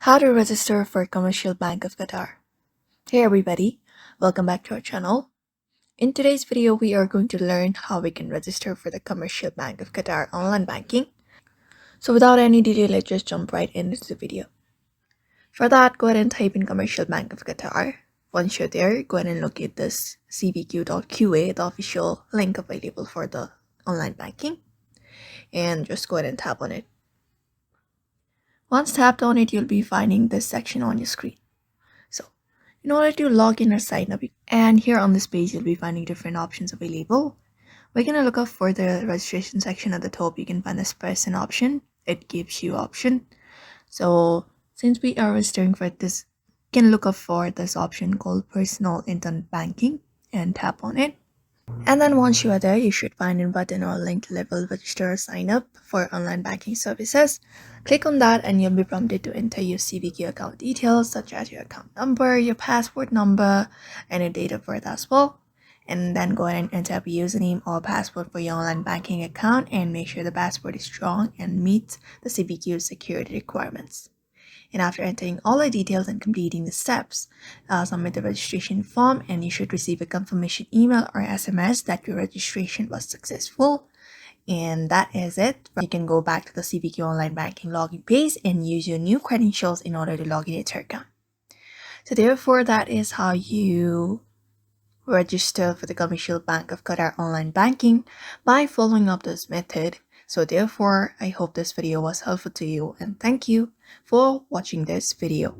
How to register for Commercial Bank of Qatar. Hey everybody, welcome back to our channel. In today's video, we are going to learn how we can register for the Commercial Bank of Qatar online banking. So without any delay, let's just jump right into the video. For that, go ahead and type in Commercial Bank of Qatar. Once you're there, go ahead and locate this cbq.qa, the official link available for the online banking, and just go ahead and tap on it. Once tapped on it, you'll be finding this section on your screen. So in order to log in or sign up, and here on this page, you'll be finding different options available. We're going to look up for the registration section at the top. You can find this person option. It gives you option. So since we are registering for this, you can look up for this option called personal internet banking and tap on it. And then once you are there, you should find a button or link labeled register or sign up for online banking services. Click on that and you'll be prompted to enter your CBQ account details such as your account number, your passport number, and your date of birth as well. And then go ahead and enter a username or password for your online banking account and make sure the password is strong and meets the CBQ security requirements. And after entering all the details and completing the steps, submit the registration form and you should receive a confirmation email or SMS that your registration was successful. And that is it. You can go back to the CBQ online banking login page and use your new credentials in order to log in into your account. So therefore, that is how you register for the Commercial Bank of Qatar online banking by following up this method. So therefore, I hope this video was helpful to you and thank you for watching this video.